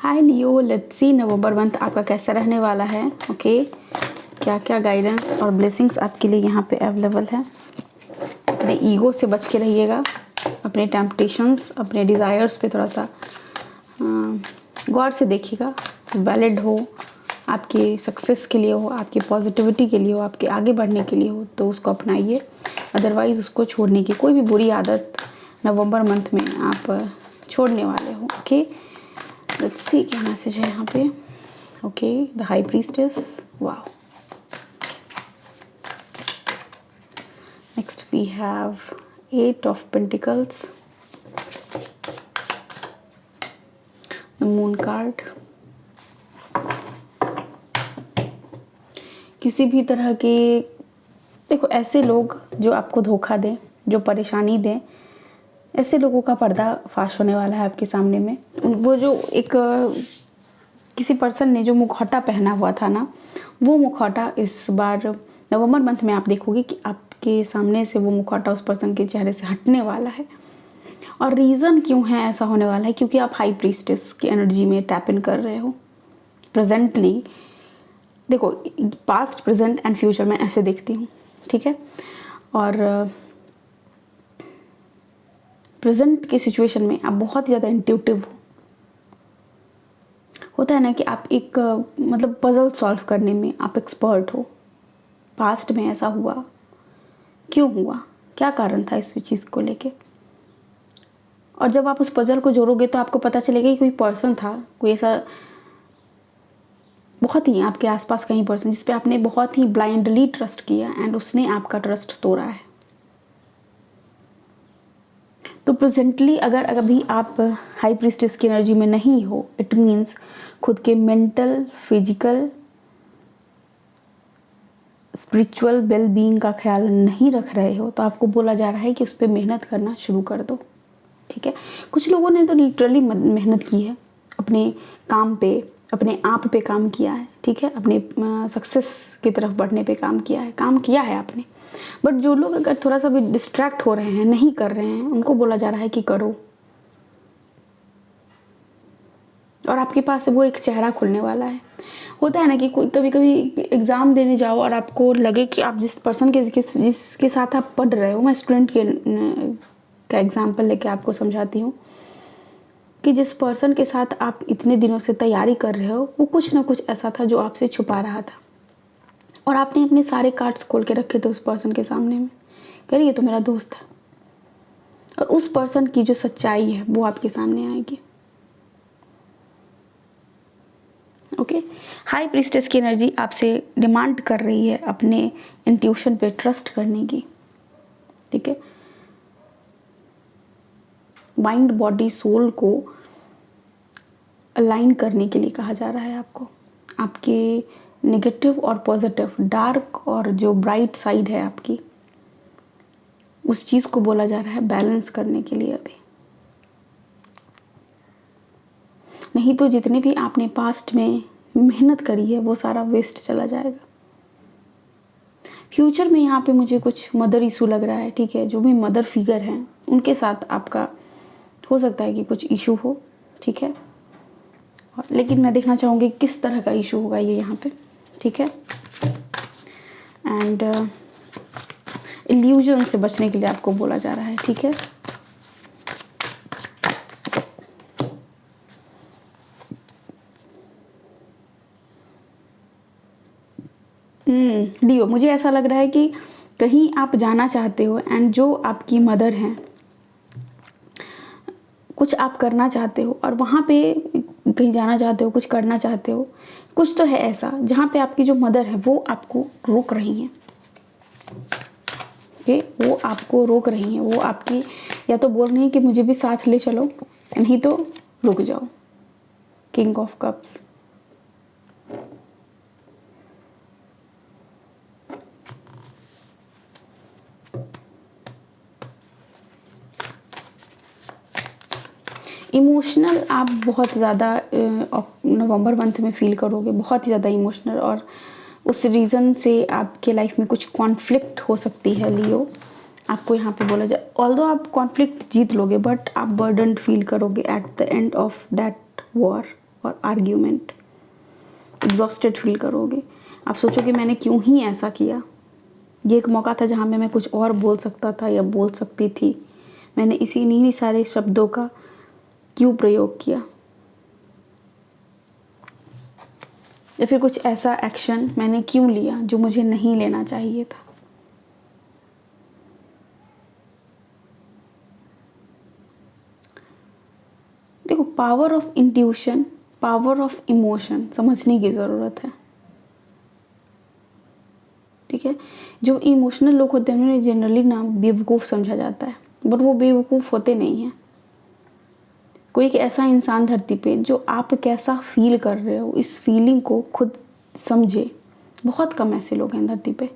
Hi Leo, let's see November month आपका कैसा रहने वाला है। ओके, क्या क्या गाइडेंस और ब्लेसिंग्स आपके लिए यहाँ पे अवेलेबल है। अपने ईगो से बच के रहिएगा, अपने टेम्पटेशंस, अपने डिज़ायर्स पे थोड़ा सा गौर से देखिएगा। वैलिड हो, आपके सक्सेस के लिए हो, आपकी पॉजिटिविटी के लिए हो, आपके आगे बढ़ने के लिए हो तो उसको अपनाइए। अदरवाइज़ उसको छोड़ने की कोई भी बुरी आदत नवंबर मंथ में आप छोड़ने वाले हो। ओके, लेट्स सी क्या मैसेज है यहाँ पे। Okay, the high priestess, wow. Next we have 8 of pentacles, the moon card. किसी भी तरह के देखो ऐसे लोग जो आपको धोखा दें, जो परेशानी दें, ऐसे लोगों का पर्दा फाश होने वाला है आपके सामने में। वो जो एक किसी पर्सन ने जो मुखौटा पहना हुआ था ना, वो मुखौटा इस बार नवंबर मंथ में आप देखोगे कि आपके सामने से वो मुखौटा उस पर्सन के चेहरे से हटने वाला है। और रीज़न क्यों है ऐसा होने वाला है, क्योंकि आप हाई प्रीस्टेस की एनर्जी में टैप इन कर रहे हो प्रेजेंटली। देखो, पास्ट, प्रेजेंट एंड फ्यूचर में ऐसे देखती हूँ, ठीक है। और प्रेजेंट की सिचुएशन में आप बहुत ज़्यादा इंट्यूटिव हो। होता है ना कि आप एक मतलब पजल सॉल्व करने में आप एक्सपर्ट हो। पास्ट में ऐसा हुआ, क्यों हुआ, क्या कारण था इस चीज़ को लेके। और जब आप उस पजल को जोड़ोगे तो आपको पता चलेगा कि कोई पर्सन था, कोई ऐसा बहुत ही आपके आसपास कहीं पर्सन जिस पे आपने बहुत ही ब्लाइंडली ट्रस्ट किया एंड उसने आपका ट्रस्ट तोड़ा है। तो प्रेजेंटली अगर अभी आप हाई प्रीस्टेस की एनर्जी में नहीं हो, इट मीन्स खुद के mental, physical, spiritual well being का ख्याल नहीं रख रहे हो, तो आपको बोला जा रहा है कि उस पर मेहनत करना शुरू कर दो, ठीक है। कुछ लोगों ने तो लिटरली मेहनत की है अपने काम पे, अपने आप पे काम किया है, ठीक है। अपने सक्सेस की तरफ बढ़ने पे काम किया है आपने। बट जो लोग अगर थोड़ा सा भी डिस्ट्रैक्ट हो रहे हैं, नहीं कर रहे हैं, उनको बोला जा रहा है कि करो। और आपके पास वो एक चेहरा खुलने वाला है। होता है ना कि कोई कभी कभी एग्ज़ाम देने जाओ और आपको लगे कि आप जिस पर्सन के जिसके साथ आप पढ़ रहे हो, मैं स्टूडेंट के का एग्जाम्पल लेके आपको समझाती हूँ कि जिस पर्सन के साथ आप इतने दिनों से तैयारी कर रहे हो, वो कुछ ना कुछ ऐसा था जो आपसे छुपा रहा था और आपने अपने सारे कार्ड्स खोल के रखे थे उस पर्सन के सामने में। कह रही ये तो मेरा दोस्त है, और उस पर्सन की जो सच्चाई है वो आपके सामने आएगी। ओके, हाई प्रीस्टेस की एनर्जी आपसे डिमांड कर रही है अपने इंट्यूशन पे ट्रस्ट करने की, ठीक है। माइंड, बॉडी, सोल को अलाइन करने के लिए कहा जा रहा है आपको। आपके नेगेटिव और पॉजिटिव, डार्क और जो ब्राइट साइड है आपकी, उस चीज़ को बोला जा रहा है बैलेंस करने के लिए अभी। नहीं तो जितने भी आपने पास्ट में मेहनत करी है वो सारा वेस्ट चला जाएगा। फ्यूचर में यहाँ पे मुझे कुछ मदर इशू लग रहा है, ठीक है। जो भी मदर फिगर हैं उनके साथ आपका हो सकता है कि कुछ इशू हो, ठीक है। लेकिन मैं देखना चाहूँगी किस तरह का इशू होगा ये यहाँ पे, ठीक है। एंड इल्यूजन से बचने के लिए आपको बोला जा रहा है, ठीक है। लियो, मुझे ऐसा लग रहा है कि कहीं आप जाना चाहते हो एंड जो आपकी मदर हैं, कुछ आप करना चाहते हो और वहाँ पे कहीं जाना चाहते हो, कुछ करना चाहते हो, कुछ तो है ऐसा जहाँ पे आपकी जो मदर है वो आपको रोक रही हैं। ओके, वो आपको रोक रही हैं, वो आपकी या तो बोल रही हैं कि मुझे भी साथ ले चलो, नहीं तो रुक जाओ। किंग ऑफ कप्स, इमोशनल आप बहुत ज़्यादा नवंबर मंथ में फील करोगे, बहुत ही ज़्यादा इमोशनल। और उस रीज़न से आपके लाइफ में कुछ कॉन्फ्लिक्ट हो सकती है लियो। आपको यहाँ पे बोला जाए, ऑल्दो आप कॉन्फ्लिक्ट जीत लोगे बट आप बर्डन फील करोगे at the end of that war. और आर्ग्यूमेंट। एग्जॉस्टेड फील करोगे, आप सोचोगे मैंने क्यों ही ऐसा किया, ये एक मौका था जहाँ मैं कुछ और बोल सकता था या बोल सकती थी, मैंने इन्हीं सारे शब्दों का क्यों प्रयोग किया, या फिर कुछ ऐसा एक्शन मैंने क्यों लिया जो मुझे नहीं लेना चाहिए था। देखो, power of intuition, power of emotion समझने की ज़रूरत है, ठीक है। जो इमोशनल लोग होते हैं उन्हें जनरली ना बेवकूफ़ समझा जाता है, बट वो बेवकूफ़ होते नहीं हैं। कोई एक ऐसा इंसान धरती पे जो आप कैसा फील कर रहे हो, इस फीलिंग को खुद समझे, बहुत कम ऐसे लोग हैं धरती पे,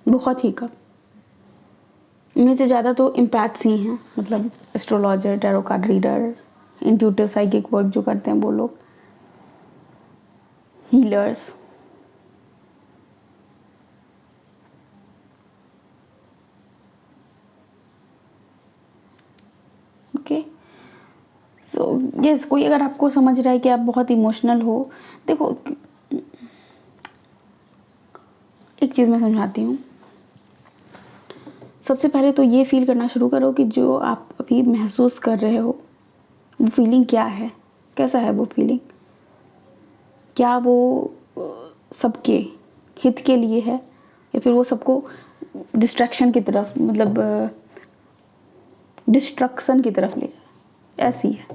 बहुत ही कम। इनमें से ज़्यादा तो एम्पैथ्स ही हैं, मतलब astrologer, tarot card reader, intuitive psychic work जो करते हैं वो लोग, हीलर्स। ओके, सो यस, कोई अगर आपको समझ रहा है कि आप बहुत इमोशनल हो, देखो एक चीज़ मैं समझाती हूँ। सबसे पहले तो ये फील करना शुरू करो कि जो आप अभी महसूस कर रहे हो वो फीलिंग क्या है, कैसा है वो फीलिंग, क्या वो सबके हित के लिए है या फिर वो सबको डिस्ट्रैक्शन की तरफ, मतलब डिस्ट्रक्शन की तरफ ले जाए, ऐसी है।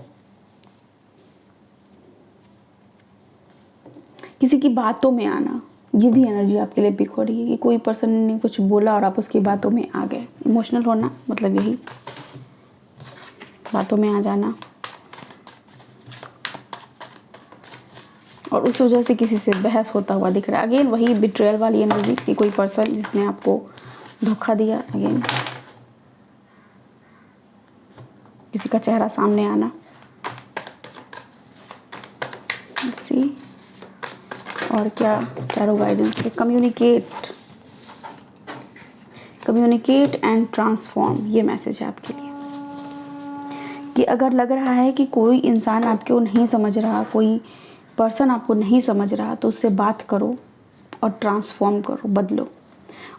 किसी की बातों में आना, ये भी एनर्जी आपके लिए पिक हो रही है कि कोई पर्सन ने कुछ बोला और आप उसकी बातों में आ गए। इमोशनल होना मतलब यही, बातों में आ जाना, और उस वजह से किसी से बहस होता हुआ दिख रहा है। अगेन वही बिट्रेयल वाली एनर्जी कि कोई पर्सन जिसने आपको धोखा दिया, अगेन किसी का चेहरा सामने आना। सी और क्या टैरो गाइडेंस है, कम्युनिकेट एंड ट्रांसफॉर्म, ये मैसेज है आपके लिए कि अगर लग रहा है कि कोई इंसान आपको नहीं समझ रहा, कोई पर्सन आपको नहीं समझ रहा, तो उससे बात करो और ट्रांसफॉर्म करो, बदलो।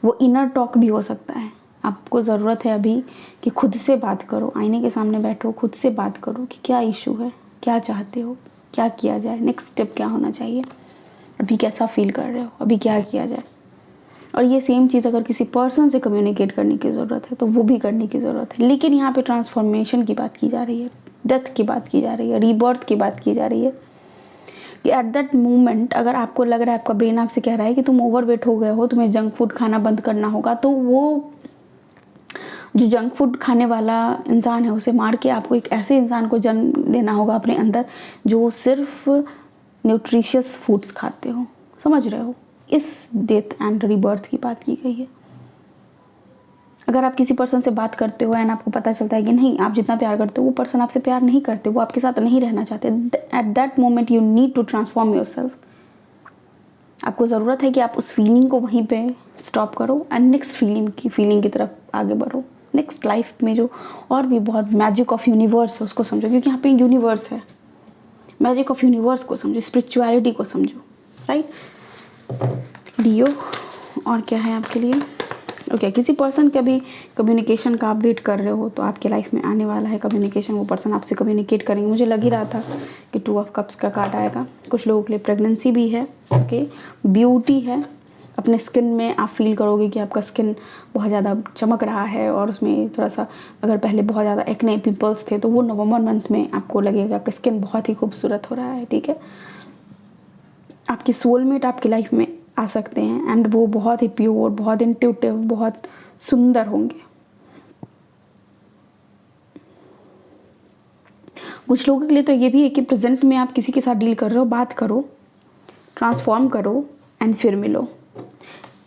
वो इनर टॉक भी हो सकता है। आपको ज़रूरत है अभी कि खुद से बात करो, आईने के सामने बैठो, खुद से बात करो कि क्या इशू है, क्या चाहते हो, क्या किया जाए, नेक्स्ट स्टेप क्या होना चाहिए, अभी कैसा फील कर रहे हो, अभी क्या किया जाए। और ये सेम चीज़ अगर किसी पर्सन से कम्युनिकेट करने की ज़रूरत है तो वो भी करने की ज़रूरत है। लेकिन यहाँ पे ट्रांसफॉर्मेशन की बात की जा रही है, डेथ की बात की जा रही है, रीबर्थ की बात की जा रही है कि एट दैट मोमेंट अगर आपको लग रहा है, आपका ब्रेन आपसे कह रहा है कि तुम ओवरवेट हो गए हो, तुम्हें जंक फूड खाना बंद करना होगा, तो वो जो जंक फूड खाने वाला इंसान है उसे मार के आपको एक ऐसे इंसान को जन्म देना होगा अपने अंदर जो सिर्फ न्यूट्रिशियस फूड्स खाते हो। समझ रहे हो, इस डेथ एंड रीबर्थ की बात की गई है। अगर आप किसी पर्सन से बात करते हो एंड आपको पता चलता है कि नहीं, आप जितना प्यार करते हो वो पर्सन आपसे प्यार नहीं करते, वो आपके साथ नहीं रहना चाहते, at that moment you need to transform yourself. आपको ज़रूरत है कि आप उस फीलिंग को वहीं पे स्टॉप करो एंड नेक्स्ट फीलिंग की तरफ आगे बढ़ो। नेक्स्ट लाइफ में जो और भी बहुत मैजिक ऑफ यूनिवर्स है उसको समझो, क्योंकि यहाँ पे यूनिवर्स है। मैजिक ऑफ यूनिवर्स को समझो, स्पिरिचुअलिटी को समझो, राइट। लियो, और क्या है आपके लिए? ओके, किसी पर्सन का भी कम्युनिकेशन का आप वेट कर रहे हो तो आपके लाइफ में आने वाला है कम्युनिकेशन। वो पर्सन आपसे कम्युनिकेट करेंगे। मुझे लग ही रहा था कि 2 ऑफ कप्स का कार्ड आएगा। कुछ लोगों के लिए प्रेगनेंसी भी है, ओके, ब्यूटी है। अपने स्किन में आप फील करोगे कि आपका स्किन बहुत ज़्यादा चमक रहा है और उसमें थोड़ा सा, अगर पहले बहुत ज़्यादा एक्ने पिंपल्स थे तो वो नवंबर मंथ में आपको लगेगा आपका स्किन बहुत ही खूबसूरत हो रहा है, ठीक है। आपके सोलमेट आपकी लाइफ में आ सकते हैं एंड वो बहुत ही प्योर, बहुत इंट्यूटिव, बहुत सुंदर होंगे। कुछ लोगों के लिए तो ये भी है कि प्रेजेंट में आप किसी के साथ डील कर रहे हो, बात करो, ट्रांसफॉर्म करो एंड फिर मिलो।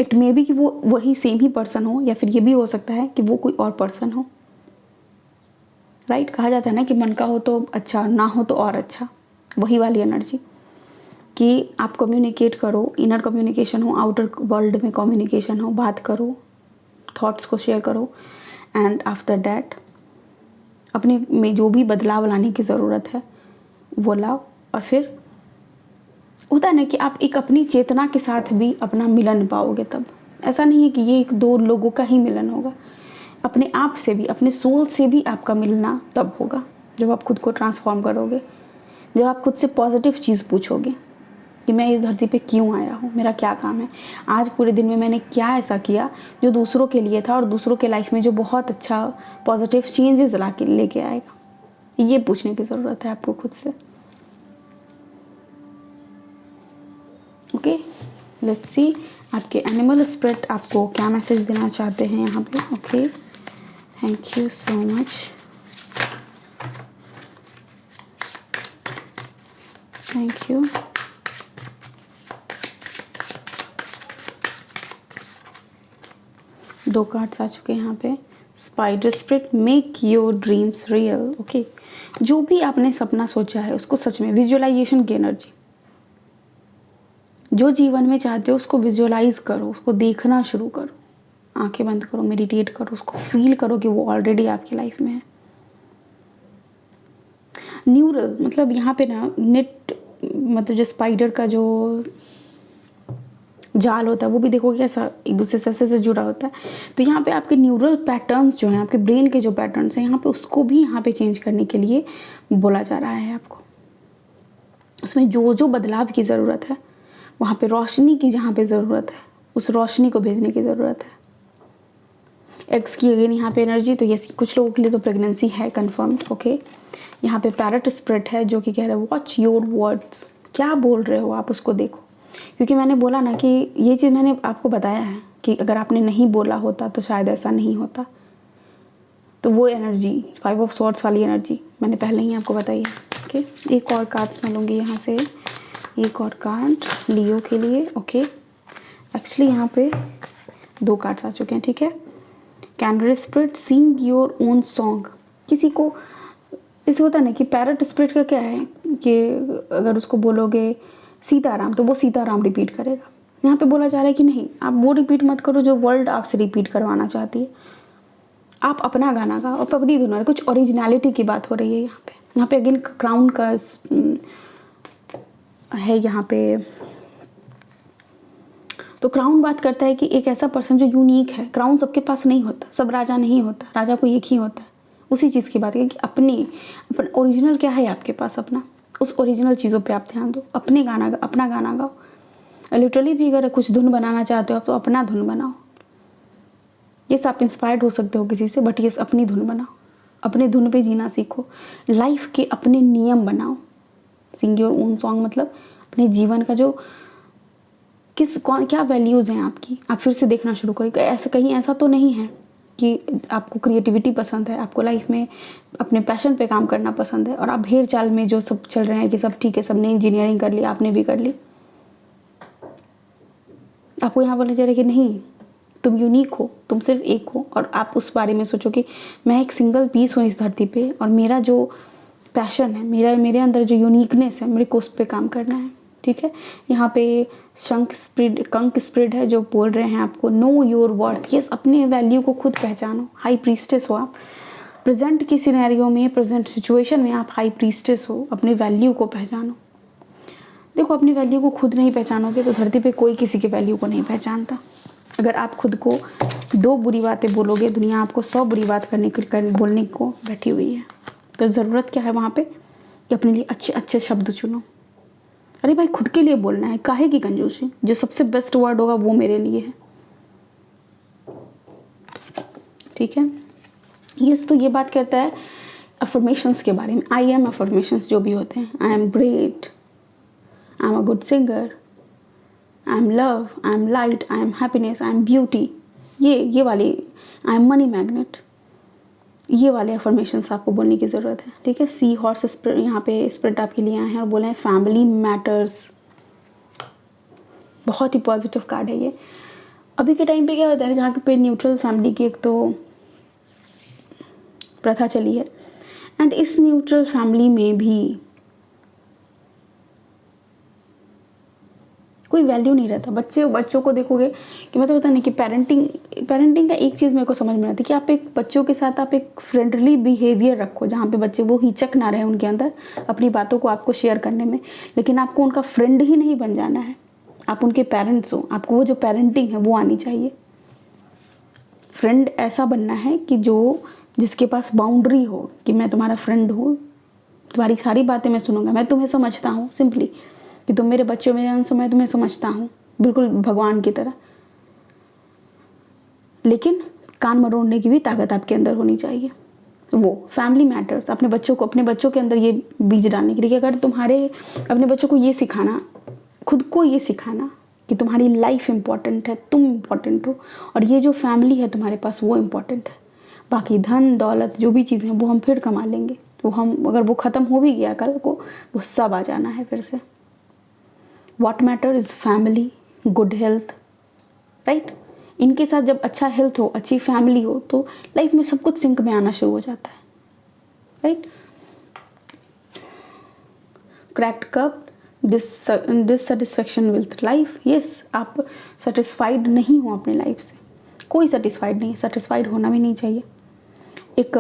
इट मे बी कि वो वही सेम ही पर्सन हो, या फिर ये भी हो सकता है कि वो कोई और पर्सन हो, राइट। कहा जाता है ना कि मन का हो तो अच्छा, ना हो तो और अच्छा। वही वाली एनर्जी कि आप कम्युनिकेट करो, इनर कम्युनिकेशन हो, आउटर वर्ल्ड में कम्युनिकेशन हो, बात करो, थॉट्स को शेयर करो एंड आफ्टर डैट अपने में जो भी बदलाव लाने की ज़रूरत है वो लाओ और फिर होता है ना कि आप एक अपनी चेतना के साथ भी अपना मिलन पाओगे तब। ऐसा नहीं है कि ये एक दो लोगों का ही मिलन होगा, अपने आप से भी, अपने सोल से भी आपका मिलना तब होगा जब आप खुद को ट्रांसफॉर्म करोगे, जब आप खुद से पॉजिटिव चीज़ पूछोगे कि मैं इस धरती पे क्यों आया हूँ, मेरा क्या काम है, आज पूरे दिन में मैंने क्या ऐसा किया जो दूसरों के लिए था और दूसरों के लाइफ में जो बहुत अच्छा पॉजिटिव चेंजेस ला के लेके आएगा। ये पूछने की ज़रूरत है आपको खुद से। ओके, लेट्स सी आपके एनिमल स्पिरिट आपको क्या मैसेज देना चाहते हैं यहाँ पे। Okay, thank you so much. Thank you. दो कार्ड्स आ चुके हैं यहाँ पे। Spider spirit, make your dreams real. Okay, जो भी आपने सपना सोचा है उसको सच में, विजुअलाइजेशन की एनर्जी, जो जीवन में चाहते हो उसको विजुअलाइज करो, उसको देखना शुरू करो, आंखें बंद करो, मेडिटेट करो, उसको फील करो कि वो ऑलरेडी आपकी लाइफ में है। न्यूरल मतलब यहाँ पे ना नेट, मतलब जो स्पाइडर का जो जाल होता है वो भी देखो कैसा एक दूसरे से ऐसे जुड़ा होता है। तो यहाँ पे आपके न्यूरल पैटर्न्स जो हैं, आपके ब्रेन के जो पैटर्न्स हैं यहाँ पे, उसको भी यहाँ पे चेंज करने के लिए बोला जा रहा है आपको। उसमें जो जो बदलाव की ज़रूरत है, वहाँ पे रोशनी की जहाँ पे ज़रूरत है, उस रोशनी को भेजने की ज़रूरत है। एक्स की अगेन यहाँ पे एनर्जी, तो ये कुछ लोगों के लिए तो प्रेगनेंसी है कंफर्म। ओके, यहाँ पे पैरट स्पिरिट है जो कि कह रहा है वॉच योर वर्ड्स, क्या बोल रहे हो आप उसको देखो। क्योंकि मैंने बोला ना कि ये चीज़ मैंने आपको बताया है कि अगर आपने नहीं बोला होता तो शायद ऐसा नहीं होता। तो वो एनर्जी 5 ऑफ स्वॉर्ड्स वाली एनर्जी मैंने पहले ही आपको बताई है। ओके, एक और कार्ड्स मैं लूँगी यहाँ से, एक और कार्ड लियो के लिए। ओके, एक्चुअली यहाँ पे 2 कार्ड्स आ चुके हैं, ठीक है। Candle spirit, sing your own song. किसी को ऐसे होता है ना कि पैरट स्पिरिट का क्या है कि अगर उसको बोलोगे सीताराम तो वो सीताराम रिपीट करेगा। यहाँ पे बोला जा रहा है कि नहीं, आप वो रिपीट मत करो जो वर्ल्ड आपसे रिपीट करवाना चाहती है। आप अपना गाना गाओ, आप अपनी धुन, कुछ ओरिजिनलिटी की बात हो रही है यहाँ पे। यहाँ पे अगेन क्राउन का है यहाँ पे। तो क्राउन बात करता है कि एक ऐसा पर्सन जो यूनिक है। क्राउन सबके पास नहीं होता, सब राजा नहीं होता, राजा को एक ही होता है। उसी चीज़ की बात है कि अपना ओरिजिनल क्या है आपके पास, अपना उस ओरिजिनल चीज़ों पे आप ध्यान दो। अपना गाना गाओ। लिटरली भी अगर कुछ धुन बनाना चाहते हो तो अपना धुन बनाओ। ये आप इंस्पायर्ड हो सकते हो किसी से, बट ये अपनी धुन बनाओ, अपने धुन पे जीना सीखो, लाइफ के अपने नियम बनाओ। सिंग योर ओन सॉन्ग मतलब अपने जीवन का जो क्या वैल्यूज़ हैं आपकी, आप फिर से देखना शुरू करें। ऐसा कहीं ऐसा तो नहीं है कि आपको क्रिएटिविटी पसंद है, आपको लाइफ में अपने पैशन पे काम करना पसंद है और आप भेड़ चाल में जो सब चल रहे हैं कि सब ठीक है, सबने इंजीनियरिंग कर ली, आपने भी कर ली। आपको यहाँ बोला जा रहा है कि नहीं, तुम यूनिक हो, तुम सिर्फ एक हो। और आप उस बारे में सोचो कि मैं एक सिंगल पीस हूँ इस धरती पे और मेरा जो पैशन है, मेरे अंदर जो यूनिकनेस है, मेरे को उस पर काम करना है। ठीक है, यहाँ पे कंक स्प्रिट है जो बोल रहे हैं आपको नो योर वर्थ। यस, अपने वैल्यू को खुद पहचानो। हाई प्रीस्टेस हो आप, प्रेजेंट की सिनेरियो में, प्रेजेंट सिचुएशन में आप हाई प्रीस्टेस हो। अपने वैल्यू को पहचानो। देखो, अपनी वैल्यू को खुद नहीं पहचानोगे तो धरती पे कोई किसी के वैल्यू को नहीं पहचानता। अगर आप खुद को 2 बुरी बातें बोलोगे, दुनिया आपको 100 बुरी बात बोलने को बैठी हुई है। तो ज़रूरत क्या है वहाँ पे कि अपने लिए अच्छे अच्छे शब्द चुनो। अरे भाई, खुद के लिए बोलना है, काहे की कंजूसी। जो सबसे बेस्ट वर्ड होगा वो मेरे लिए है। ठीक है, यस। तो ये बात कहता है अफर्मेशंस के बारे में। आई एम अफर्मेशंस जो भी होते हैं, I am great, I am a good singer, I am love, I am light, I am happiness, I am beauty, ये वाली, आई एम मनी मैग्नेट, ये वाले अफर्मेशंस आपको बोलने की ज़रूरत है। ठीक है, सी हॉर्स स्पिरिट यहाँ पे स्पिरिट आपके लिए आए हैं और बोले हैं फैमिली मैटर्स। बहुत ही पॉजिटिव कार्ड है ये। अभी के टाइम पे क्या होता है, जहाँ पे न्यूट्रल फैमिली की एक तो प्रथा चली है, एंड इस न्यूट्रल फैमिली में भी कोई वैल्यू नहीं रहता। बच्चों को देखोगे कि मतलब पता नहीं कि पेरेंटिंग का एक चीज़ मेरे को समझ में आती है कि आप एक बच्चों के साथ आप एक फ्रेंडली बिहेवियर रखो, जहाँ पे बच्चे वो हिचक ना रहे उनके अंदर अपनी बातों को आपको शेयर करने में। लेकिन आपको उनका फ्रेंड ही नहीं बन जाना है, आप उनके पेरेंट्स हो, आपको वो जो पेरेंटिंग है वो आनी चाहिए। फ्रेंड ऐसा बनना है कि जिसके पास बाउंड्री हो कि मैं तुम्हारा फ्रेंड हूँ, तुम्हारी सारी बातें मैं सुनूंगा, मैं तुम्हें समझता हूँ, सिंपली कि तुम मेरे बच्चे हो, मेरे अंश हो, मैं तुम्हें समझता हूँ बिल्कुल भगवान की तरह। लेकिन कान मरोड़ने की भी ताकत आपके अंदर होनी चाहिए। वो फैमिली मैटर्स, अपने बच्चों के अंदर ये बीज डालने के लिए कि अगर तुम्हारे अपने बच्चों को ये सिखाना, खुद को ये सिखाना कि तुम्हारी लाइफ इम्पॉर्टेंट है, तुम इम्पॉर्टेंट हो, और ये जो फैमिली है तुम्हारे पास वो इम्पॉर्टेंट है। बाकी धन दौलत जो भी चीज़ें हैं वो हम फिर कमा लेंगे, अगर वो ख़त्म हो भी गया कल को, वो सब आ जाना है फिर से। What matter is family, good health, right. इनके साथ जब अच्छा हेल्थ हो, अच्छी फैमिली हो, तो लाइफ में सब कुछ सिंक में आना शुरू हो जाता है, right. Cracked cup, dissatisfaction with life, yes, आप सेटिस्फाइड नहीं हो अपने लाइफ से, कोई सेटिस्फाइड नहीं है, सेटिस्फाइड होना भी नहीं चाहिए। एक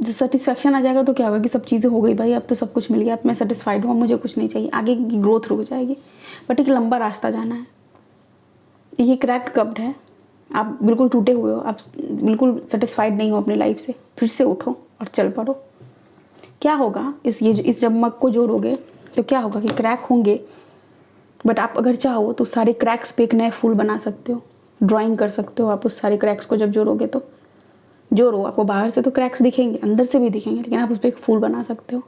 सेटिस्फैक्शन आ जाएगा तो क्या होगा कि सब चीज़ें हो गई भाई, अब तो सब कुछ मिल गया, अब मैं सेटिस्फाइड हूँ, मुझे कुछ नहीं चाहिए, आगे की ग्रोथ रुक जाएगी। बट एक लंबा रास्ता जाना है। ये क्रैक्ड कप्ड है, आप बिल्कुल टूटे हुए हो, आप बिल्कुल सेटिस्फाइड नहीं हो अपनी लाइफ से, फिर से उठो और चल पड़ो। क्या होगा इस जब मग को जोड़ोगे तो क्या होगा कि क्रैक होंगे, बट आप अगर चाहो तो सारे क्रैक्स पे एक नए फूल बना सकते हो, ड्राइंग कर सकते हो आप उस सारे क्रैक्स को। जब जोड़ोगे तो आपको बाहर से तो क्रैक्स दिखेंगे, अंदर से भी दिखेंगे, लेकिन आप उस पर एक फूल बना सकते हो।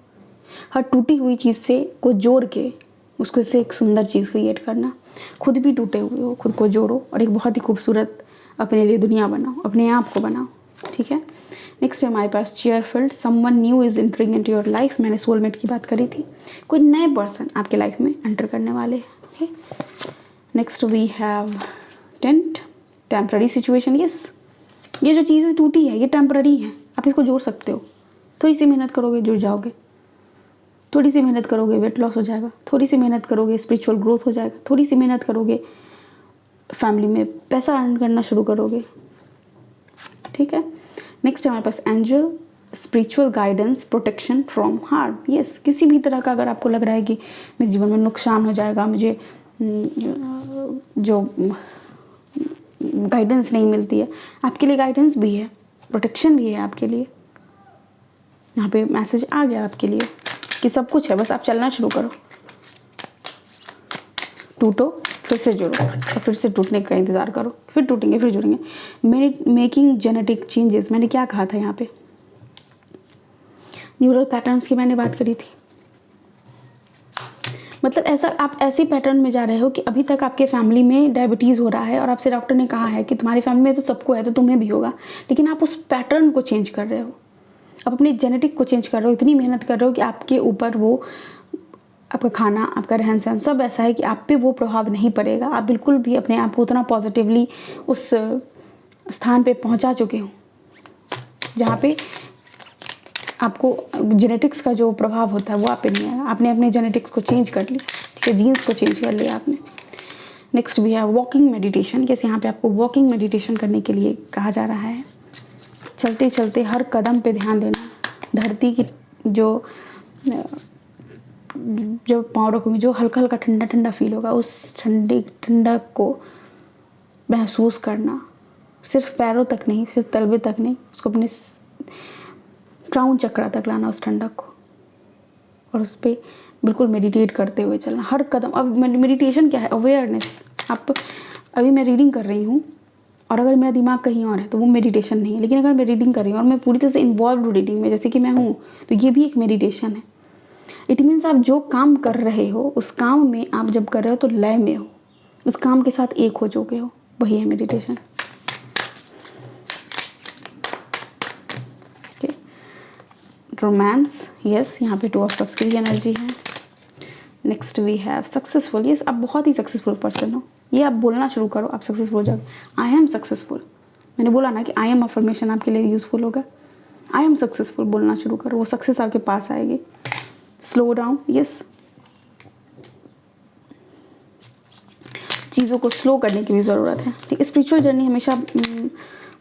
हर टूटी हुई चीज़ से को जोड़ के उसको से एक सुंदर चीज़ क्रिएट करना। खुद भी टूटे हुए हो, खुद को जोड़ो और एक बहुत ही खूबसूरत अपने लिए दुनिया बनाओ, अपने आप को बनाओ, ठीक है। नेक्स्ट है हमारे पास cheerful, someone new is entering into your life. मैंने सोलमेट की बात करी थी, कोई नए पर्सन आपके लाइफ में एंटर करने वाले हैं, okay. Next we have tent, temporary situation, yes, ये जो चीज़ें टूटी है ये टेम्पररी है, आप इसको जोड़ सकते हो। थोड़ी सी मेहनत करोगे जुड़ जाओगे, थोड़ी सी मेहनत करोगे वेट लॉस हो जाएगा, थोड़ी सी मेहनत करोगे स्पिरिचुअल ग्रोथ हो जाएगा, थोड़ी सी मेहनत करोगे फैमिली में पैसा अर्न करना शुरू करोगे, ठीक है। नेक्स्ट हमारे पास angel, spiritual guidance, protection from harm, yes, किसी भी तरह का अगर आपको लग रहा है कि मेरे जीवन में नुकसान हो जाएगा, मुझे जो गाइडेंस नहीं मिलती है, आपके लिए गाइडेंस भी है, प्रोटेक्शन भी है आपके लिए। यहाँ पे मैसेज आ गया आपके लिए कि सब कुछ है, बस आप चलना शुरू करो, टूटो फिर से जुड़ो और फिर से टूटने का इंतज़ार करो, फिर टूटेंगे फिर जुड़ेंगे। मेकिंग जेनेटिक चेंजेस, मैंने क्या कहा था यहाँ पे, न्यूरल पैटर्न्स की मैंने बात करी थी। मतलब ऐसा आप ऐसे पैटर्न में जा रहे हो कि अभी तक आपके फैमिली में डायबिटीज़ हो रहा है और आपसे डॉक्टर ने कहा है कि तुम्हारी फैमिली में तो सबको है तो तुम्हें भी होगा, लेकिन आप उस पैटर्न को चेंज कर रहे हो, आप अपनी जेनेटिक को चेंज कर रहे हो, इतनी मेहनत कर रहे हो कि आपके ऊपर वो आपका खाना, आपका रहन सहन सब ऐसा है कि आप पे वो प्रभाव नहीं पड़ेगा। आप बिल्कुल भी अपने आप को उतना पॉजिटिवली उस स्थान पे पहुंचा चुके हो जहाँ पे आपको जेनेटिक्स का जो प्रभाव होता है वो आप पे नहीं आएगा। आपने अपने जेनेटिक्स को चेंज कर ली, ठीक है, जीन्स को चेंज कर लिया आपने। नेक्स्ट भी है वॉकिंग मेडिटेशन, कैसे यहाँ पे आपको वॉकिंग मेडिटेशन करने के लिए कहा जा रहा है। चलते चलते हर कदम पे ध्यान देना, धरती की जो पाँव रखोगे जो हल्का हल्का ठंडा ठंडा फील होगा, उस ठंडक को महसूस करना, सिर्फ पैरों तक नहीं, सिर्फ तलबे तक नहीं, उसको अपने क्राउन चक्रा तक लाना उस ठंडक को, और उस पर बिल्कुल मेडिटेट करते हुए चलना हर कदम। अब मेडिटेशन क्या है, अवेयरनेस। आप अभी मैं रीडिंग कर रही हूँ और अगर मेरा दिमाग कहीं और है तो वो मेडिटेशन नहीं है, लेकिन अगर मैं रीडिंग कर रही हूँ और मैं पूरी तरह से इन्वॉल्व हूँ रीडिंग में, जैसे कि मैं हूँ, तो ये भी एक मेडिटेशन है। इट मीन्स आप जो काम कर रहे हो उस काम में आप जब कर रहे हो तो लय में हो, उस काम के साथ एक हो चुके हो, वही है मेडिटेशन। ओके, रोमांस, यस, यहाँ पे 2 ऑफ कप्स की एनर्जी है। Next we have successful, yes, आप बहुत ही सक्सेसफुल पर्सन हो, ये आप बोलना शुरू करो, आप सक्सेसफुल हो जाओगे। आई एम सक्सेसफुल, मैंने बोला ना कि आई एम अफर्मेशन आपके लिए यूजफुल होगा। आई एम सक्सेसफुल बोलना शुरू करो, वो सक्सेस आपके पास आएगी। स्लो डाउन, यस, चीज़ों को स्लो करने की भी ज़रूरत है। ठीक है, स्पिरिचुअल जर्नी हमेशा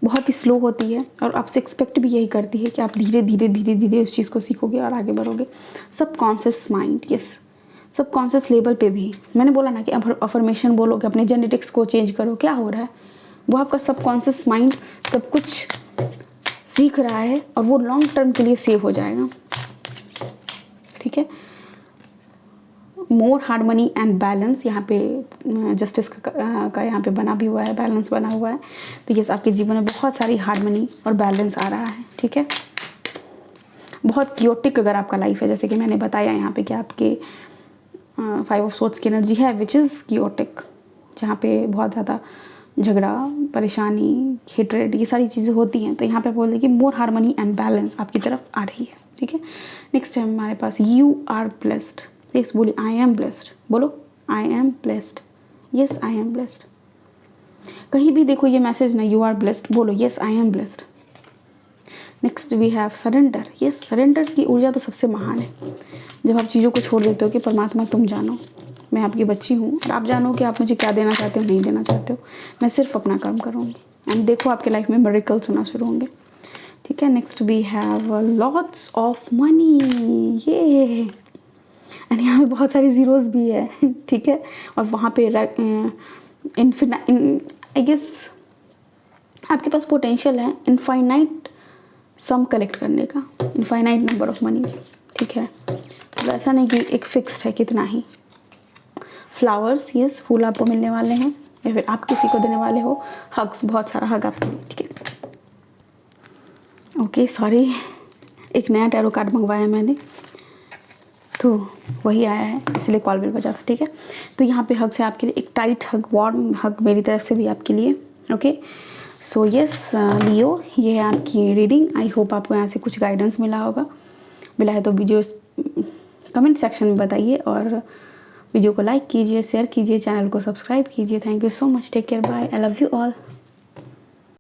बहुत ही स्लो होती है और आपसे एक्सपेक्ट भी यही करती है कि आप धीरे धीरे धीरे धीरे उस चीज़ को सीखोगे और आगे बढ़ोगे। Subconscious mind, yes, subconscious level पे भी मैंने बोला ना कि अफर्मेशन बोलोगे, अपने जेनेटिक्स को चेंज करो, क्या हो रहा है, वो आपका सबकॉन्शियस माइंड सब कुछ सीख रहा है और वो लॉन्ग टर्म के लिए सेव हो जाएगा। ठीक है, मोर हार्मनी एंड बैलेंस, यहाँ पे जस्टिस का यहाँ पे बना भी हुआ है, बैलेंस बना हुआ है। तो ये आपके जीवन में बहुत सारी हार्मनी और बैलेंस आ रहा है। ठीक है, बहुत क्योटिक अगर आपका लाइफ है, जैसे कि मैंने बताया यहाँ पे कि आपके 5 ऑफ सोर्ड्स की एनर्जी है विच इज़ क्योटिक, जहाँ पे बहुत ज़्यादा झगड़ा, परेशानी, हेट्रेड, ये सारी चीज़ें होती हैं। तो यहाँ पे बोल रहे कि मोर हार्मनी एंड बैलेंस आपकी तरफ आ रही है। ठीक है, नेक्स्ट है हमारे पास यू आर ब्लेस्ड। यस बोलिए, आई एम ब्लेस्ड, बोलो I am blessed, yes I am blessed. कहीं भी देखो ये मैसेज ना, यू आर ब्लेस्ड, बोलो yes I am blessed. Next we have surrender. Yes, surrender की ऊर्जा तो सबसे महान है, जब आप चीज़ों को छोड़ देते हो कि परमात्मा तुम जानो, मैं आपकी बच्ची हूँ और आप जानो कि आप मुझे क्या देना चाहते हो, नहीं देना चाहते हो, मैं सिर्फ अपना काम करूँगी एंड देखो आपके लाइफ में मिरेकल्स होना शुरू होंगे। ठीक है, next we have lots of money, ये एंड यहाँ पे बहुत सारी ज़ीरोज़ भी है। ठीक है, और वहाँ पे आई गेस आपके पास पोटेंशियल है इनफाइनाइट सम कलेक्ट करने का, इनफाइनाइट नंबर ऑफ मनी। ठीक है, तो ऐसा नहीं कि एक फिक्स्ड है कितना ही। फ्लावर्स, यस, फूल आपको मिलने वाले हैं या फिर आप किसी को देने वाले हो। हग्स, बहुत सारा हग आपके लिए। ठीक है, ओके सॉरी, एक नया टैरो कार्ड मंगवाया मैंने तो वही आया है, इसलिए कॉल बिल बजा था। ठीक है, तो यहाँ पे हग से आपके लिए एक टाइट हग, वार्म हग मेरी तरफ से भी आपके लिए। ओके, सो यस लियो, ये है आपकी रीडिंग। आई होप आपको यहाँ से कुछ गाइडेंस मिला होगा, मिला है तो वीडियो कमेंट सेक्शन में बताइए और वीडियो को लाइक कीजिए, शेयर कीजिए, चैनल को सब्सक्राइब कीजिए। Thank you so much, take care, bye, I love you all.